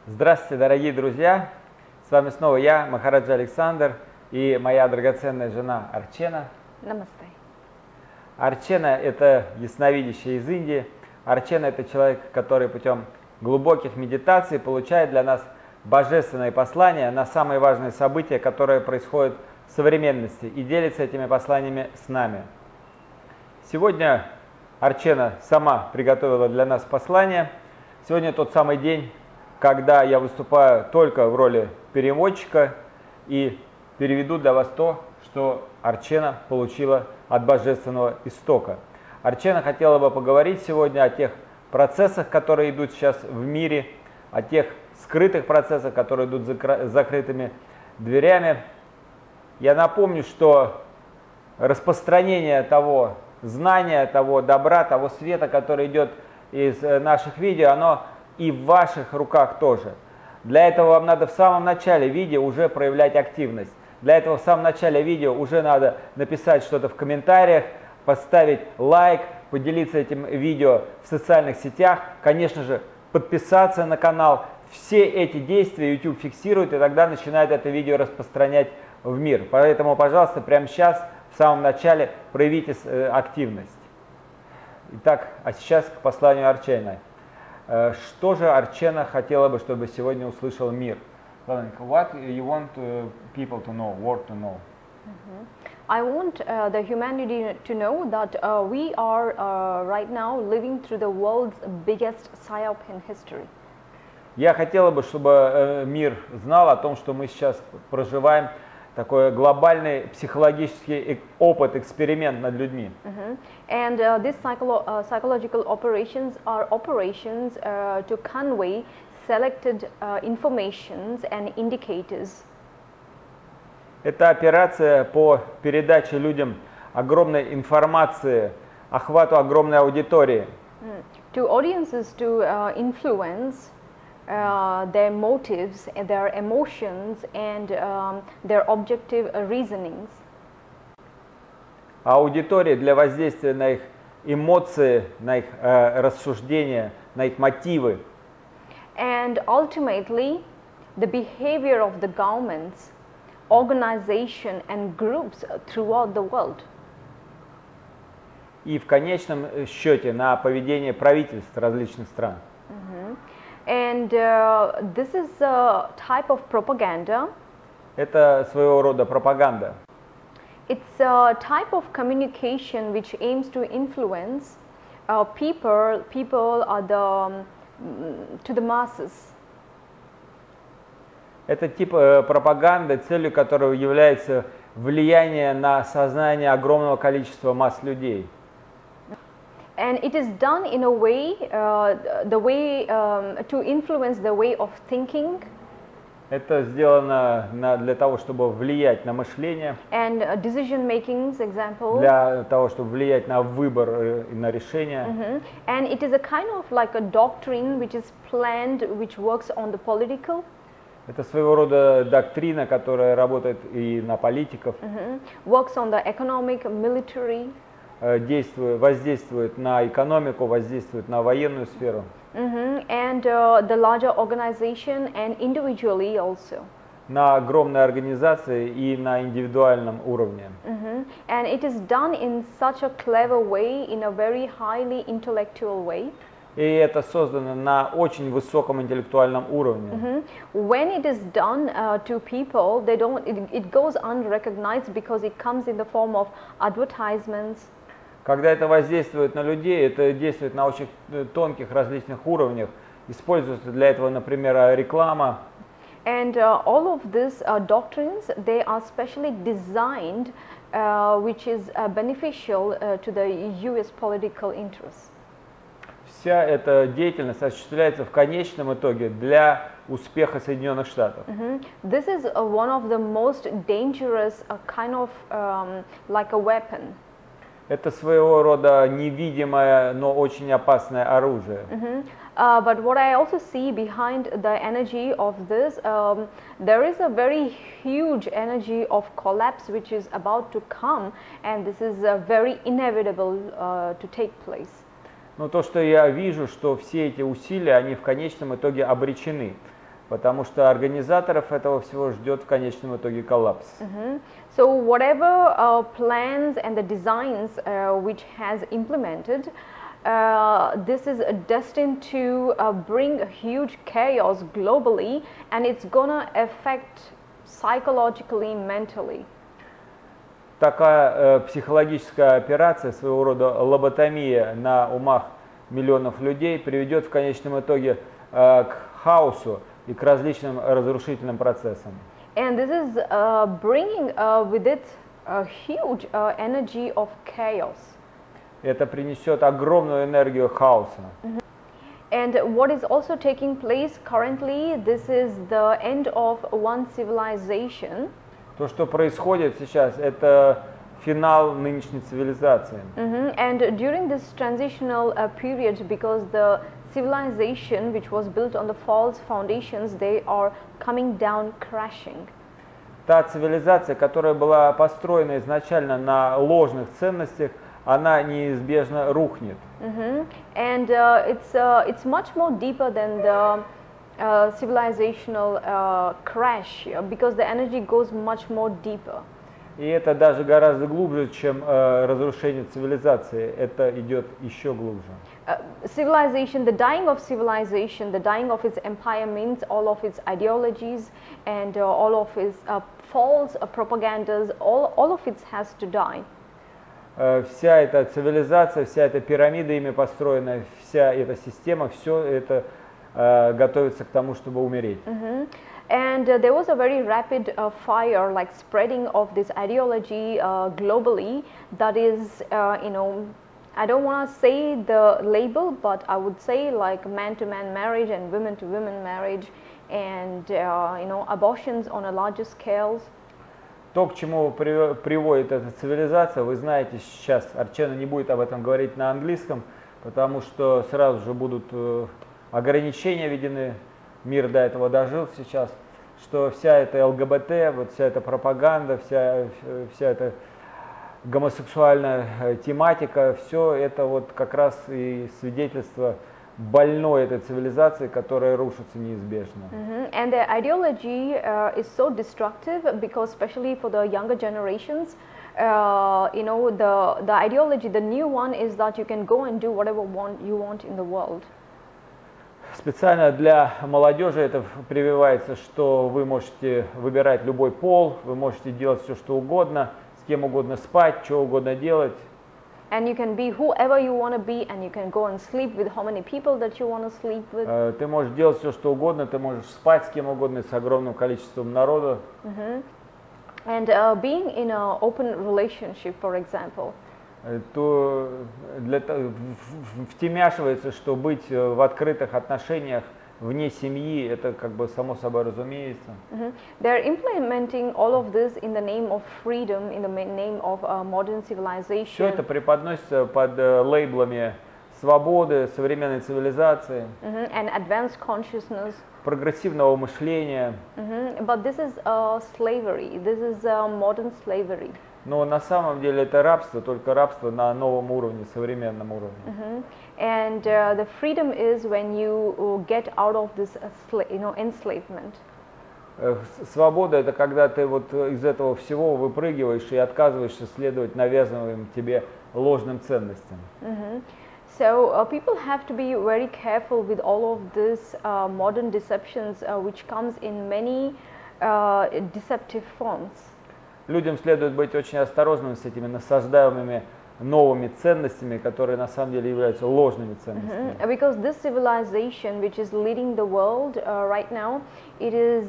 Здравствуйте, дорогие друзья! С вами снова я, Махараджа Александр, и моя драгоценная жена Арчена. Намасте. Арчена – это ясновидящая из Индии. Арчена – это человек, который путем глубоких медитаций получает для нас божественные послания на самые важные события, которые происходят в современности, и делится этими посланиями с нами. Сегодня Арчена сама приготовила для нас послание. Сегодня тот самый день, когда я выступаю только в роли переводчика и переведу для вас то, что Арчена получила от Божественного истока. Арчена хотела бы поговорить сегодня о тех процессах, которые идут сейчас в мире, о тех скрытых процессах, которые идут за закрытыми дверями. Я напомню, что распространение того знания, того добра, того света, который идет из наших видео, оно и в ваших руках тоже. Для этого вам надо в самом начале видео уже проявлять активность. Для этого в самом начале видео уже надо написать что-то в комментариях, поставить лайк, поделиться этим видео в социальных сетях, конечно же, подписаться на канал. Все эти действия YouTube фиксирует, и тогда начинает это видео распространять в мир. Поэтому, пожалуйста, прямо сейчас, в самом начале, проявите активность. Итак, а сейчас к посланию Арчены. Что же Арчена хотела бы, чтобы сегодня услышал мир? What you want people to know, world to know? I want the humanity to know that we are right now living through the world's biggest psyop in history. Я хотела бы, чтобы мир знал о том, что мы сейчас проживаем такой глобальный психологический опыт, эксперимент над людьми. And these psychological operations are operations to convey selected informations and indicators. Это операция по передаче людям огромной информации, охвату огромной аудитории. To audiences to influence their motives, their emotions, and their objective reasonings. Аудитория для воздействия на их эмоции, на их рассуждения, на их мотивы. And ultimately, the behavior of the governments, organization, and groups throughout the world. И в конечном счете на поведение правительств различных стран. And this is a type of propaganda. Это своего рода пропаганда. It's a type of communication which aims to influence people to the masses. Это тип пропаганды, целью которого является влияние на сознание огромного количества масс людей. And it is done in a way, to influence the way of thinking. Это сделано для того, чтобы влиять на мышление. And decision making, example. Для того, чтобы влиять на выбор и на решение. And it is a kind of like a doctrine which is planned, which works on the political. Это своего рода доктрина, которая работает и на политиков. Works on the economic, military. Воздействует на экономику, воздействует на военную сферу. And the larger organization and individually also. На огромной организации и на индивидуальном уровне. And it is done in such a clever way, in a very highly intellectual way. И это создано на очень высоком интеллектуальном уровне. When it is done to people, it goes unrecognized because it comes in the form of advertisements. Когда это воздействует на людей, это действует на очень тонких различных уровнях. Используется для этого, например, реклама. And all of these doctrines, they are specially designed, which is beneficial to the U.S. political interests. Вся эта деятельность осуществляется в конечном итоге для успеха Соединенных Штатов. This is one of the most dangerous kind of like a weapon. Это своего рода невидимое, но очень опасное оружие. But what I also see behind the energy of this, there is a very huge energy of collapse which is about to come, and this is very inevitable to take place. Но то, что я вижу, что все эти усилия, они в конечном итоге обречены. потому что организаторов этого всего ждет в конечном итоге коллапс. So whatever plans and the designs which has implemented, this is destined to bring a huge chaos globally, and it's gonna affect psychologically, mentally. Такая психологическая операция, своего рода лоботомия на умах миллионов людей, приведет в конечном итоге к хаосу и к различным разрушительным процессам. And this is bringing with it a huge energy of chaos. Это принесет огромную энергию хаоса. And what is also taking place currently, this is the end of one civilization. То, что происходит сейчас, это финал нынешней цивилизации. And during this transitional period, because the civilization which was built on the false foundations, they are coming down crashing. Та цивилизация, которая была построена изначально на ложных ценностях, она неизбежно рухнет. And it's much more deeper than the civilizational crash, because the energy goes much more deeper. И это даже гораздо глубже, чем разрушение цивилизации. Это идет еще глубже. Civilization, the dying of civilization, the dying of its empire means all of its ideologies and all of its false propagandas, all of it has to die. Вся эта цивилизация, вся эта пирамида ими построена, вся эта система, все это готовится к тому, чтобы умереть. And there was a very rapid fire, like spreading of this ideology globally. That is, you know, I don't want to say the label, but I would say like man-to-man marriage and women-to-women marriage, and you know, abortions on a larger scale. То, к чему приводит эта цивилизация, вы знаете, сейчас Арчена не будет об этом говорить на английском, потому что сразу же будут ограничения введены. Мир до этого дожил сейчас, что вся эта ЛГБТ, вот вся эта пропаганда, вся эта гомосексуальная тематика, все это вот как раз и свидетельство больной этой цивилизации, которая рушится неизбежно. And the ideology is so destructive because, especially for the younger generations, you know, the ideology, the new one is that you can go and do whatever you want in the world. Специально для молодежи это прививается, что вы можете выбирать любой пол, вы можете делать все, что угодно, с кем угодно спать, что угодно делать. And you can be whoever you want to be, and you can go and sleep with how many people that you want to sleep with. Ты можешь делать все, что угодно, ты можешь спать с кем угодно, с огромным количеством народа. And being in an open relationship, for example. То втемяшивается, что быть в открытых отношениях вне семьи, это как бы само собой разумеется. They're implementing all of this in the name of freedom, in the name of modern civilization. Все это преподносится под лейблами свободы, современной цивилизации, and advanced consciousness. Прогрессивного мышления. But this is slavery. This is modern slavery. Но на самом деле это рабство, только рабство на новом уровне, современном уровне. And the freedom is when you get out of this, you know, enslavement. Свобода — это когда ты вот из этого всего выпрыгиваешь и отказываешься следовать навязанным тебе ложным ценностям. So people have to be very careful with all of this modern deceptions, which comes in many deceptive forms. Людям следует быть очень осторожными с этими насаждаемыми новыми ценностями, которые на самом деле являются ложными ценностями. Because this civilization, which is leading the world right now, it is,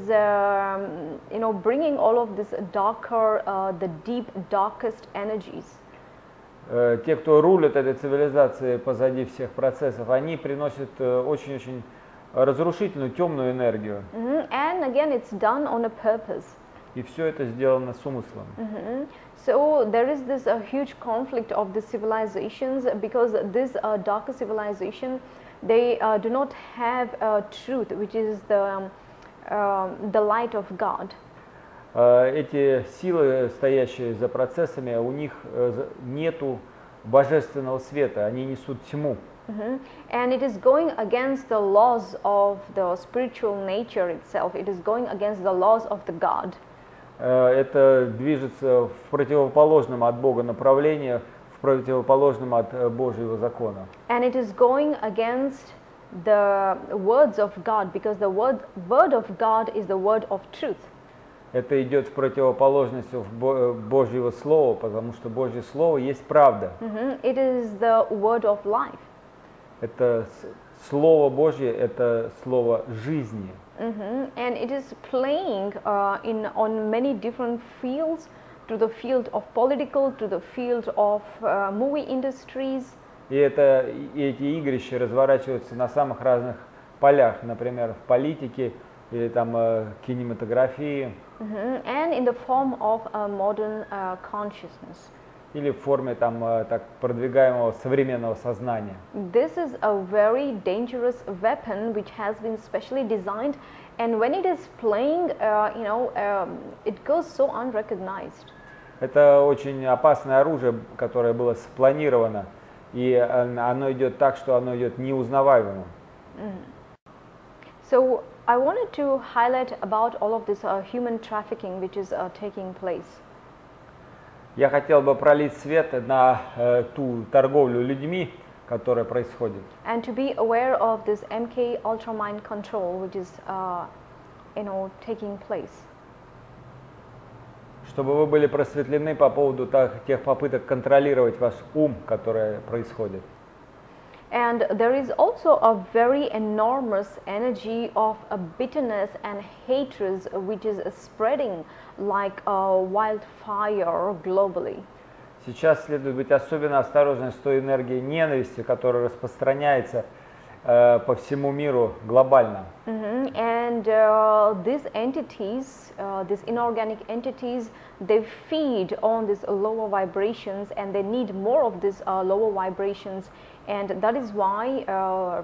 you know, bringing all of this darker, the deep, darkest energies. Те, кто рулит этой цивилизацией позади всех процессов, они приносят очень-очень разрушительную, темную энергию. And again, it's done on a purpose. И все это сделано с умыслом. So there is this huge conflict of the civilizations, because this darker civilization, they do not have truth, which is the light of God. Эти силы, стоящие за процессами, у них нету божественного света, они несут тьму. And it is going against the laws of the spiritual nature itself. It is going against the laws of the God. Это движется в противоположном от Бога направлении, в противоположном от Божьего закона. And it is going against the words of God, because the word of God is the word of truth. Это идет в противоположность Божьего Слова, потому что Божье Слово есть правда. It is the word of life. Это Слово Божье, это Слово жизни. And it is playing on many different fields, to the field of political, to the field of movie industries. И эти игрища разворачиваются на самых разных полях, например, в политике или там кинематографии. And in the form of a modern consciousness. Или в форме там так продвигаемого современного сознания. This is a very dangerous weapon which has been specially designed, and when it is playing, it goes so unrecognized. Это очень опасное оружие, которое было спланировано, и оно идет так, что оно идет неузнаваемым. So I wanted to highlight about all of this human trafficking which is taking place. Я хотел бы пролить свет на ту торговлю людьми, которая происходит. And to be aware of this MK ultra mind control which is taking place. Чтобы вы были просветлены по поводу тех попыток контролировать ваш ум, которые происходят. And there is also a very enormous energy of bitterness and hatred which is spreading like a wildfire globally. Сейчас следует быть особенно осторожным с той энергией ненависти, которая распространяется по всему миру глобально. And these entities, these inorganic entities, they feed on these lower vibrations, and they need more of these lower vibrations. And that is why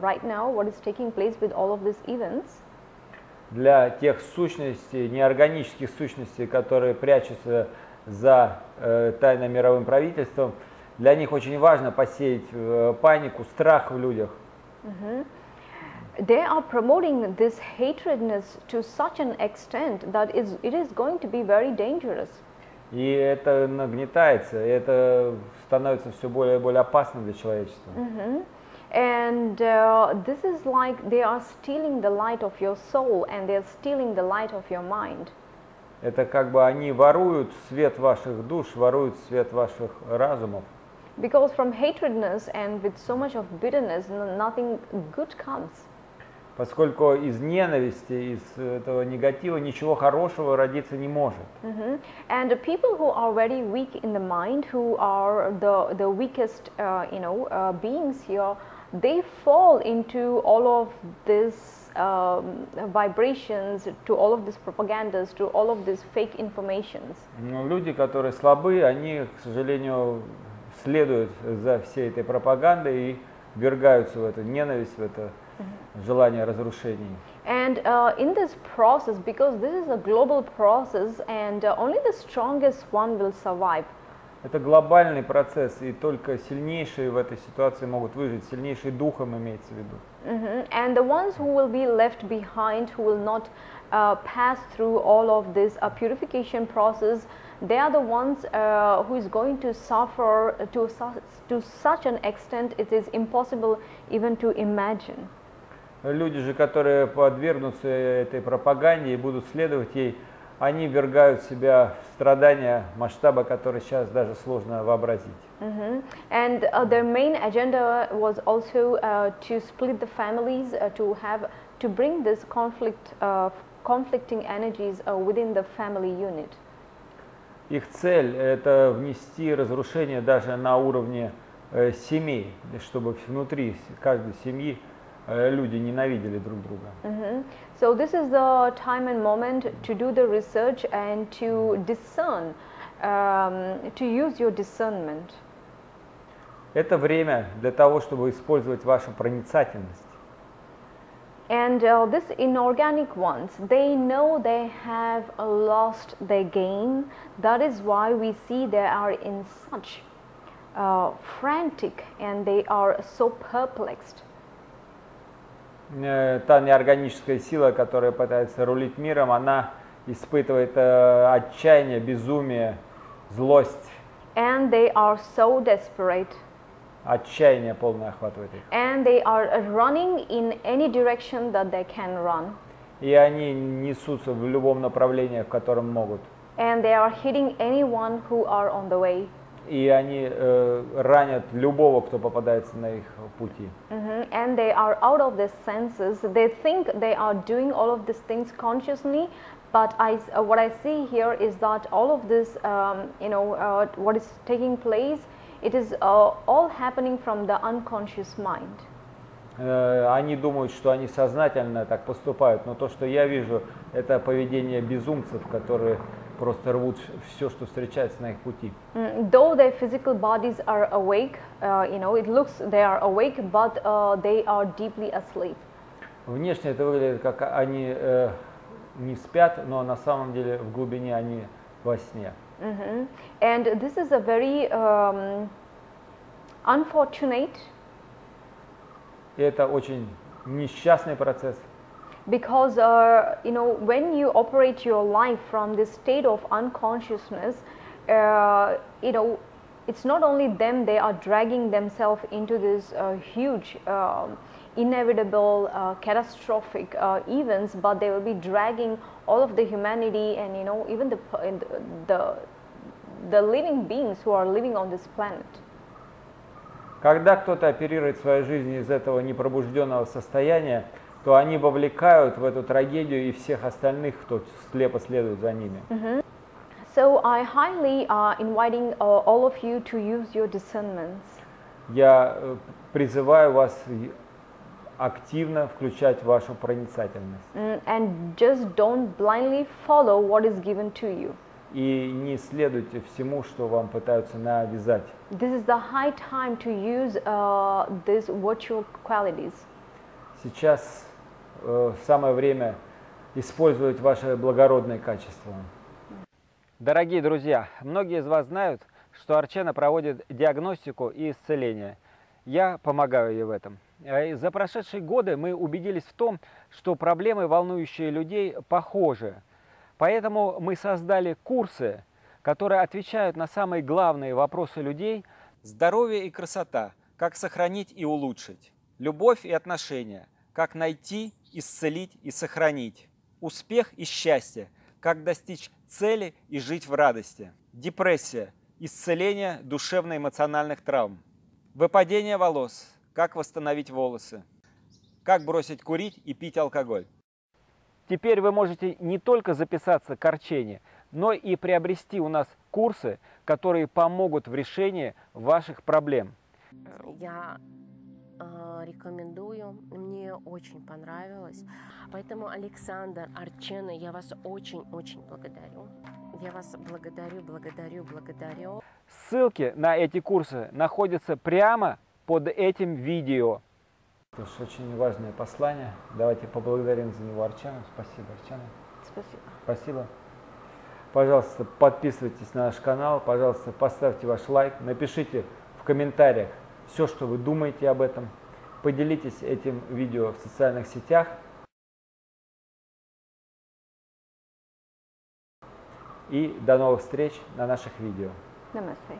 right now what is taking place with all of these events. Для тех сущностей, неорганических сущностей, которые прячутся за тайным мировым правительством, для них очень важно посеять панику, страх в людях. They are promoting this hatredness to such an extent that it is going to be very dangerous. И это нагнетается, и это становится все более и более опасным для человечества. And this is like they are stealing the light of your soul, and they are stealing the light of your mind. Это как бы они воруют свет ваших душ, воруют свет ваших разумов. Because from hatredness and with so much of bitterness, nothing good comes. Поскольку из ненависти, из этого негатива ничего хорошего родиться не может. And the people who are very weak in the mind, who are the weakest, beings here, they fall into all of this vibrations, to all of these propagandas, to all of these fake informations. Но люди, которые слабы, они, к сожалению, следуют за всей этой пропагандой и ввергаются в эту ненависть, в это желание разрушений. And in this process, because this is a global process, and only the strongest one will survive. Это глобальный процесс, и только сильнейшие в этой ситуации могут выжить, сильнейшие духом имеется в виду. And the ones who will be left behind, who will not pass through all of this purification process, they are the ones who is going to suffer to such an extent it is impossible even to imagine. Люди же, которые подвергнутся этой пропаганде и будут следовать ей, они ввергают себя в страдания, масштаба, который сейчас даже сложно вообразить. And their main agenda was also to split the families, to bring this conflicting energies within the family unit. Их цель – это внести разрушение даже на уровне семей, чтобы внутри каждой семьи люди ненавидели друг друга. So this is the time and moment to do the research and to discern, to use your discernment. Это время для того, чтобы использовать вашу проницательность. And these inorganic ones, they know they have lost their game. That is why we see they are in such frantic and they are so perplexed. Та неорганическая сила, которая пытается рулить миром, она испытывает отчаяние, безумие, злость. And they are so desperate. Отчаяние полное охватывает их. And they are running in any direction that they can run. И они несутся в любом направлении, в котором могут. And they are hitting anyone who are on the way. И они ранят любого, кто попадается на их пути. And they are out of their senses. They think they are doing all of these things consciously, but what I see here is that all of this, what is taking place, it is all happening from the unconscious mind. Они думают, что они сознательно так поступают, но то, что я вижу, это поведение безумцев, которые просто рвут все, что встречается на их пути. Though their physical bodies are awake, it looks they are awake, but they are deeply asleep. Внешне это выглядит, как они не спят, но на самом деле в глубине они во сне. And this is a very unfortunate. И это очень несчастный процесс. Because when you operate your life from this state of unconsciousness, it's not only them, they are dragging themselves into this huge, inevitable, catastrophic events, but they will be dragging all of the humanity and even the living beings who are living on this planet. Когда кто-то оперирует свою жизнь из этого непробужденного состояния, то они вовлекают в эту трагедию и всех остальных, кто слепо следует за ними. So I highly inviting all of you to use your discernments. Я призываю вас активно включать вашу проницательность. And just don't blindly follow what is given to you. И не следуйте всему, что вам пытаются навязать. This is the high time to use these virtual qualities. Сейчас самое время использовать ваши благородные качества. Дорогие друзья, многие из вас знают, что Арчена проводит диагностику и исцеление. Я помогаю ей в этом. За прошедшие годы мы убедились в том, что проблемы, волнующие людей, похожи. Поэтому мы создали курсы, которые отвечают на самые главные вопросы людей: здоровье и красота, как сохранить и улучшить, любовь и отношения, как найти, исцелить и сохранить, успех и счастье, как достичь цели и жить в радости, депрессия, исцеление душевно-эмоциональных травм, выпадение волос, как восстановить волосы, как бросить курить и пить алкоголь. Теперь вы можете не только записаться к Арчене, но и приобрести у нас курсы, которые помогут в решении ваших проблем. Я рекомендую, мне очень понравилось. Поэтому, Александр, Арчена, я вас очень-очень благодарю. Я вас благодарю. Ссылки на эти курсы находятся прямо под этим видео. Это же очень важное послание. Давайте поблагодарим за него Арчену. Спасибо, Арчена. Спасибо. Спасибо. Пожалуйста, подписывайтесь на наш канал. Пожалуйста, поставьте ваш лайк. Напишите в комментариях все, что вы думаете об этом. Поделитесь этим видео в социальных сетях. И до новых встреч на наших видео. Намасте.